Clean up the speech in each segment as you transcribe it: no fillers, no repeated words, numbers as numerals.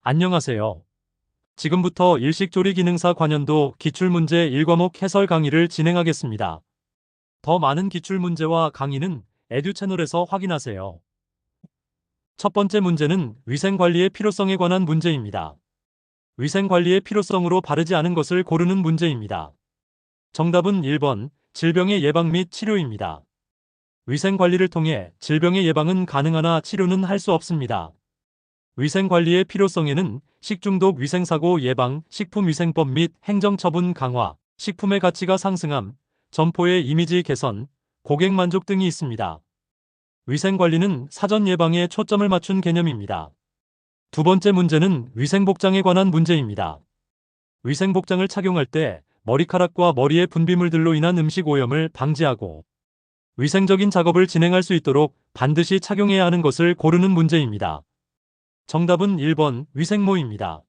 안녕하세요. 지금부터 일식조리기능사 관연도 기출문제 1과목 해설 강의를 진행하겠습니다. 더 많은 기출문제와 강의는 에듀 채널에서 확인하세요. 첫 번째 문제는 위생관리의 필요성에 관한 문제입니다. 위생관리의 필요성으로 바르지 않은 것을 고르는 문제입니다. 정답은 1번 질병의 예방 및 치료입니다. 위생관리를 통해 질병의 예방은 가능하나 치료는 할 수 없습니다. 위생관리의 필요성에는 식중독 위생사고 예방, 식품위생법 및 행정처분 강화, 식품의 가치가 상승함, 점포의 이미지 개선, 고객 만족 등이 있습니다. 위생관리는 사전 예방에 초점을 맞춘 개념입니다. 두 번째 문제는 위생복장에 관한 문제입니다. 위생복장을 착용할 때 머리카락과 머리의 분비물들로 인한 음식 오염을 방지하고 위생적인 작업을 진행할 수 있도록 반드시 착용해야 하는 것을 고르는 문제입니다. 정답은 1번 위생모입니다.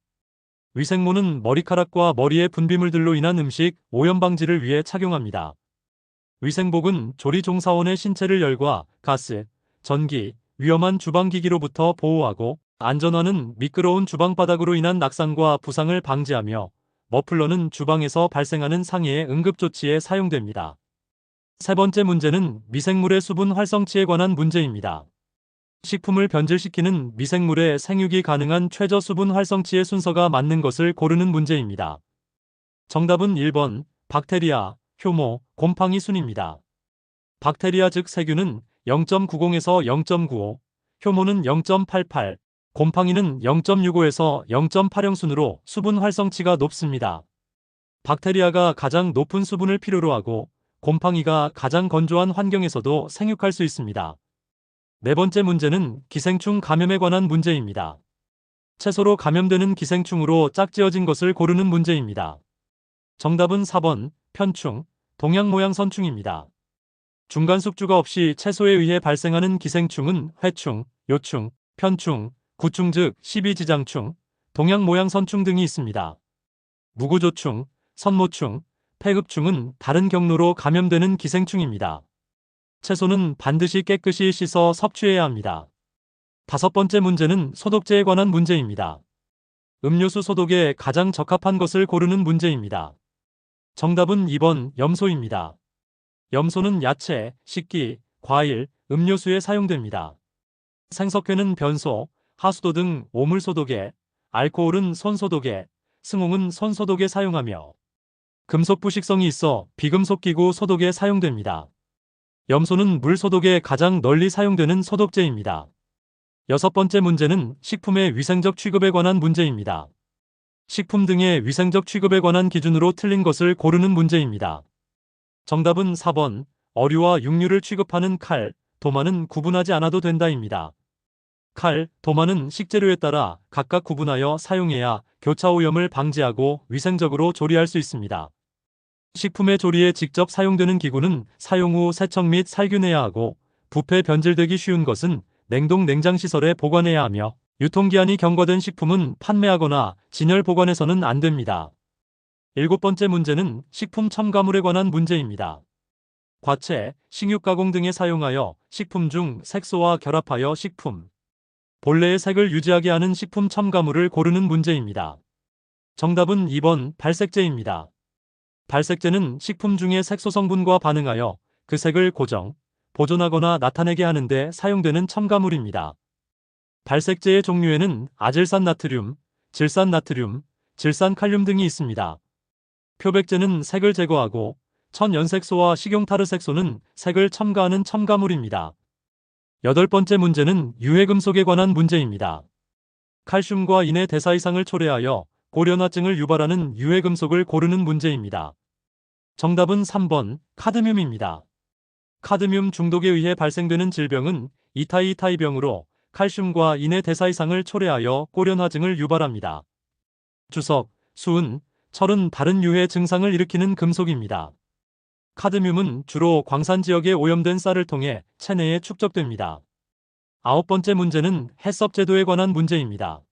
위생모는 머리카락과 머리의 분비물들로 인한 음식 오염 방지를 위해 착용합니다. 위생복은 조리 종사원의 신체를 열과 가스, 전기, 위험한 주방기기로부터 보호하고 안전화는 미끄러운 주방바닥으로 인한 낙상과 부상을 방지하며 머플러는 주방에서 발생하는 상해의 응급조치에 사용됩니다. 세 번째 문제는 미생물의 수분 활성치에 관한 문제입니다. 식품을 변질시키는 미생물의 생육이 가능한 최저 수분 활성치의 순서가 맞는 것을 고르는 문제입니다. 정답은 1번 박테리아, 효모, 곰팡이 순입니다. 박테리아 즉 세균은 0.90에서 0.95, 효모는 0.88, 곰팡이는 0.65에서 0.80 순으로 수분 활성치가 높습니다. 박테리아가 가장 높은 수분을 필요로 하고 곰팡이가 가장 건조한 환경에서도 생육할 수 있습니다. 네 번째 문제는 기생충 감염에 관한 문제입니다. 채소로 감염되는 기생충으로 짝지어진 것을 고르는 문제입니다. 정답은 4번 편충, 동양 모양 선충입니다. 중간 숙주가 없이 채소에 의해 발생하는 기생충은 회충, 요충, 편충, 구충 즉 십이지장충, 동양 모양 선충 등이 있습니다. 무구조충, 선모충, 폐흡충은 다른 경로로 감염되는 기생충입니다. 채소는 반드시 깨끗이 씻어 섭취해야 합니다. 다섯 번째 문제는 소독제에 관한 문제입니다. 음료수 소독에 가장 적합한 것을 고르는 문제입니다. 정답은 2번 염소입니다. 염소는 야채, 식기, 과일, 음료수에 사용됩니다. 생석회는 변소, 하수도 등 오물 소독에, 알코올은 손 소독에, 승홍은 손 소독에 사용하며 금속 부식성이 있어 비금속 기구 소독에 사용됩니다. 염소는 물 소독에 가장 널리 사용되는 소독제입니다. 여섯 번째 문제는 식품의 위생적 취급에 관한 문제입니다. 식품 등의 위생적 취급에 관한 기준으로 틀린 것을 고르는 문제입니다. 정답은 4번 어류와 육류를 취급하는 칼, 도마는 구분하지 않아도 된다입니다. 칼, 도마는 식재료에 따라 각각 구분하여 사용해야 교차 오염을 방지하고 위생적으로 조리할 수 있습니다. 식품의 조리에 직접 사용되는 기구는 사용 후 세척 및 살균해야 하고 부패 변질되기 쉬운 것은 냉동 냉장시설에 보관해야 하며 유통기한이 경과된 식품은 판매하거나 진열 보관해서는 안 됩니다. 일곱 번째 문제는 식품 첨가물에 관한 문제입니다. 과채, 식육가공 등에 사용하여 식품 중 색소와 결합하여 식품 본래의 색을 유지하게 하는 식품 첨가물을 고르는 문제입니다. 정답은 2번 발색제입니다. 발색제는 식품 중의 색소 성분과 반응하여 그 색을 고정, 보존하거나 나타내게 하는데 사용되는 첨가물입니다. 발색제의 종류에는 아질산나트륨, 질산나트륨, 질산칼륨 등이 있습니다. 표백제는 색을 제거하고 천연색소와 식용타르색소는 색을 첨가하는 첨가물입니다. 여덟 번째 문제는 유해금속에 관한 문제입니다. 칼슘과 인의 대사 이상을 초래하여 고련화증을 유발하는 유해금속을 고르는 문제입니다. 정답은 3번 카드뮴입니다. 카드뮴 중독에 의해 발생되는 질병은 이타이타이병으로 칼슘과 인의 대사 이상을 초래하여 고련화증을 유발합니다. 주석, 수은, 철은 다른 유해 증상을 일으키는 금속입니다. 카드뮴은 주로 광산 지역에 오염된 쌀을 통해 체내에 축적됩니다. 아홉 번째 문제는 해썹 제도에 관한 문제입니다.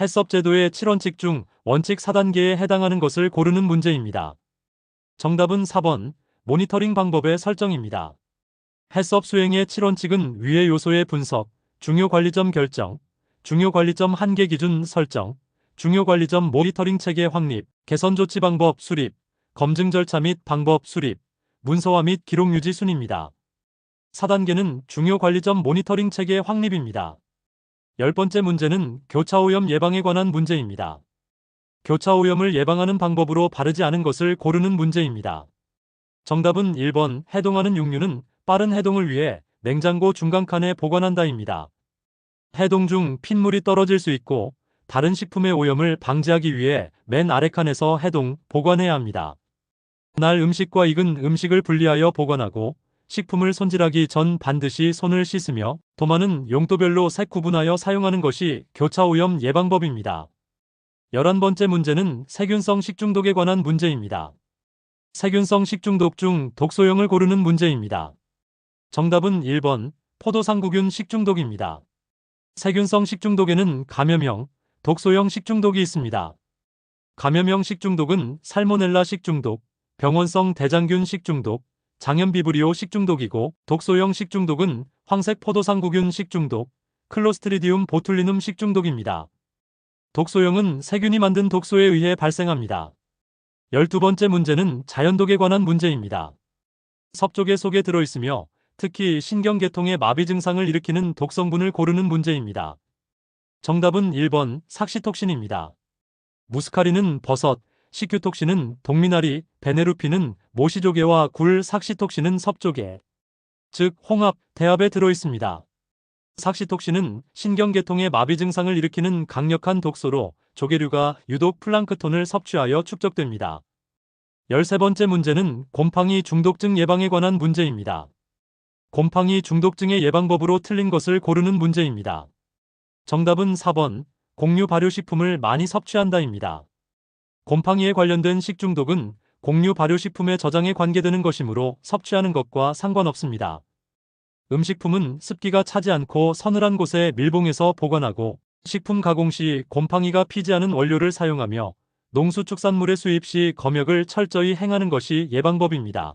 해썹 제도의 7원칙 중 원칙 4단계에 해당하는 것을 고르는 문제입니다. 정답은 4번 모니터링 방법의 설정입니다. 해썹 수행의 7원칙은 위의 요소의 분석, 중요 관리점 결정, 중요 관리점 한계 기준 설정, 중요 관리점 모니터링 체계 확립, 개선 조치 방법 수립, 검증 절차 및 방법 수립, 문서화 및 기록 유지 순입니다. 4단계는 중요 관리점 모니터링 체계 확립입니다. 10번째 문제는 교차 오염 예방에 관한 문제입니다. 교차 오염을 예방하는 방법으로 바르지 않은 것을 고르는 문제입니다. 정답은 1번 해동하는 육류는 빠른 해동을 위해 냉장고 중간칸에 보관한다입니다. 해동 중 핏물이 떨어질 수 있고 다른 식품의 오염을 방지하기 위해 맨 아래 칸에서 해동, 보관해야 합니다. 날 음식과 익은 음식을 분리하여 보관하고 식품을 손질하기 전 반드시 손을 씻으며 도마는 용도별로 색 구분하여 사용하는 것이 교차 오염 예방법입니다. 11번째 문제는 세균성 식중독에 관한 문제입니다. 세균성 식중독 중 독소형을 고르는 문제입니다. 정답은 1번 포도상구균 식중독입니다. 세균성 식중독에는 감염형, 독소형 식중독이 있습니다. 감염형 식중독은 살모넬라 식중독, 병원성 대장균 식중독, 장염비브리오 식중독이고 독소형 식중독은 황색 포도상구균 식중독, 클로스트리디움 보툴리눔 식중독입니다. 독소형은 세균이 만든 독소에 의해 발생합니다. 12번째 문제는 자연독에 관한 문제입니다. 섭조개 속에 들어있으며 특히 신경계통의 마비 증상을 일으키는 독성분을 고르는 문제입니다. 정답은 1번 삭시톡신입니다. 무스카린은 버섯, 시큐톡신은 동미나리, 베네루핀은 모시조개와 굴, 삭시톡신은 섭조개, 즉 홍합, 대합에 들어있습니다. 삭시톡신은 신경계통의 마비 증상을 일으키는 강력한 독소로 조개류가 유독 플랑크톤을 섭취하여 축적됩니다. 13번째 문제는 곰팡이 중독증 예방에 관한 문제입니다. 곰팡이 중독증의 예방법으로 틀린 것을 고르는 문제입니다. 정답은 4번 곡류 발효식품을 많이 섭취한다입니다. 곰팡이에 관련된 식중독은 곡류 발효식품의 저장에 관계되는 것이므로 섭취하는 것과 상관없습니다. 음식품은 습기가 차지 않고 서늘한 곳에 밀봉해서 보관하고 식품 가공 시 곰팡이가 피지 않은 원료를 사용하며 농수축산물의 수입 시 검역을 철저히 행하는 것이 예방법입니다.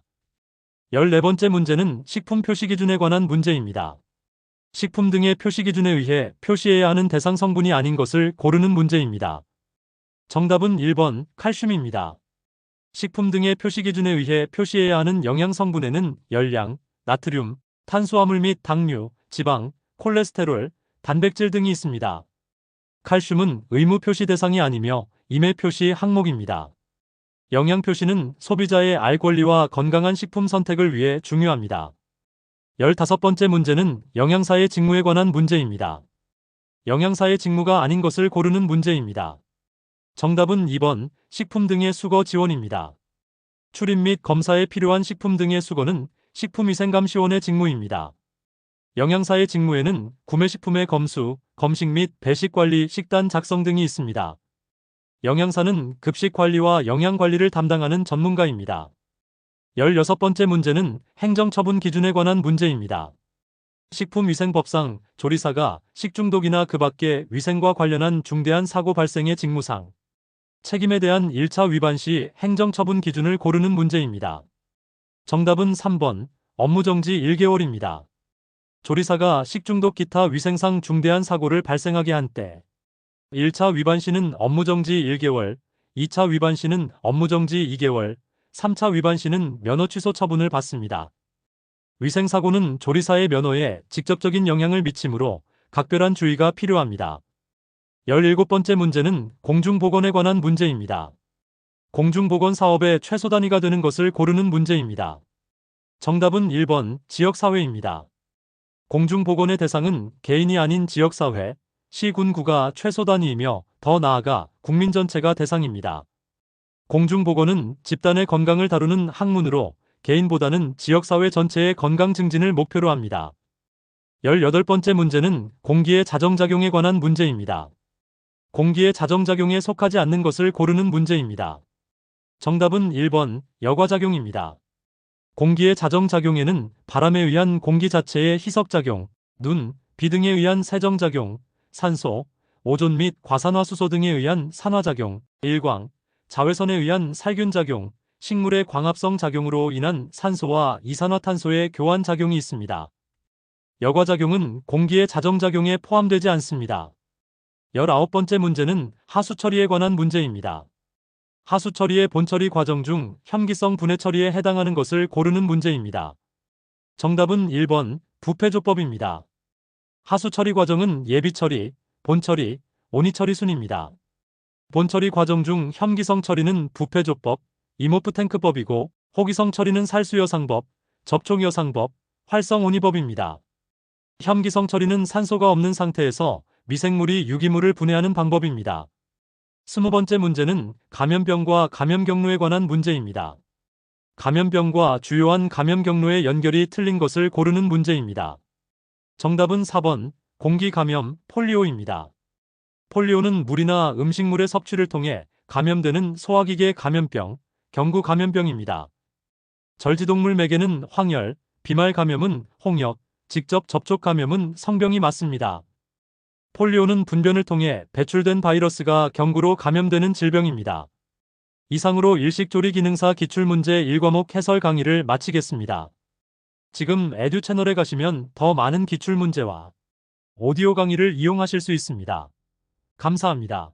14번째 문제는 식품 표시 기준에 관한 문제입니다. 식품 등의 표시 기준에 의해 표시해야 하는 대상 성분이 아닌 것을 고르는 문제입니다. 정답은 1번 칼슘입니다. 식품 등의 표시 기준에 의해 표시해야 하는 영양 성분에는 열량, 나트륨, 탄수화물 및 당류, 지방, 콜레스테롤, 단백질 등이 있습니다. 칼슘은 의무 표시 대상이 아니며 임의 표시 항목입니다. 영양 표시는 소비자의 알 권리와 건강한 식품 선택을 위해 중요합니다. 15번째 문제는 영양사의 직무에 관한 문제입니다. 영양사의 직무가 아닌 것을 고르는 문제입니다. 정답은 2번 식품 등의 수거 지원입니다. 출입 및 검사에 필요한 식품 등의 수거는 식품위생감시원의 직무입니다. 영양사의 직무에는 구매식품의 검수, 검식 및 배식관리, 식단 작성 등이 있습니다. 영양사는 급식관리와 영양관리를 담당하는 전문가입니다. 16번째 문제는 행정처분 기준에 관한 문제입니다. 식품위생법상 조리사가 식중독이나 그 밖의 위생과 관련한 중대한 사고 발생의 직무상, 책임에 대한 1차 위반 시 행정처분 기준을 고르는 문제입니다. 정답은 3번 업무정지 1개월입니다. 조리사가 식중독 기타 위생상 중대한 사고를 발생하게 한 때 1차 위반 시는 업무정지 1개월, 2차 위반 시는 업무정지 2개월, 3차 위반 시는 면허 취소 처분을 받습니다. 위생사고는 조리사의 면허에 직접적인 영향을 미치므로 각별한 주의가 필요합니다. 17번째 문제는 공중보건에 관한 문제입니다. 공중보건 사업의 최소 단위가 되는 것을 고르는 문제입니다. 정답은 1번 지역사회입니다. 공중보건의 대상은 개인이 아닌 지역사회, 시, 군, 구가 최소 단위이며 더 나아가 국민 전체가 대상입니다. 공중보건은 집단의 건강을 다루는 학문으로 개인보다는 지역사회 전체의 건강 증진을 목표로 합니다. 18번째 문제는 공기의 자정작용에 관한 문제입니다. 공기의 자정작용에 속하지 않는 것을 고르는 문제입니다. 정답은 1번 여과작용입니다. 공기의 자정작용에는 바람에 의한 공기 자체의 희석작용, 눈, 비 등에 의한 세정작용, 산소, 오존 및 과산화수소 등에 의한 산화작용, 일광, 자외선에 의한 살균작용, 식물의 광합성 작용으로 인한 산소와 이산화탄소의 교환작용이 있습니다. 여과작용은 공기의 자정작용에 포함되지 않습니다. 19번째 문제는 하수 처리에 관한 문제입니다. 하수 처리의 본처리 과정 중 혐기성 분해 처리에 해당하는 것을 고르는 문제입니다. 정답은 1번 부패조법입니다. 하수 처리 과정은 예비 처리, 본처리, 온이 처리 순입니다. 본처리 과정 중 혐기성 처리는 부패조법, 이모프 탱크법이고 호기성 처리는 살수여상법, 접촉여상법, 활성온이법입니다. 혐기성 처리는 산소가 없는 상태에서 미생물이 유기물을 분해하는 방법입니다. 20번째 문제는 감염병과 감염 경로에 관한 문제입니다. 감염병과 주요한 감염 경로의 연결이 틀린 것을 고르는 문제입니다. 정답은 4번 공기 감염 폴리오입니다. 폴리오는 물이나 음식물의 섭취를 통해 감염되는 소화기계 감염병, 경구 감염병입니다. 절지동물 매개는 황열, 비말 감염은 홍역, 직접 접촉 감염은 성병이 맞습니다. 폴리오는 분변을 통해 배출된 바이러스가 경구로 감염되는 질병입니다. 이상으로 일식조리 기능사 기출문제 1과목 해설 강의를 마치겠습니다. 지금 에듀 채널에 가시면 더 많은 기출문제와 오디오 강의를 이용하실 수 있습니다. 감사합니다.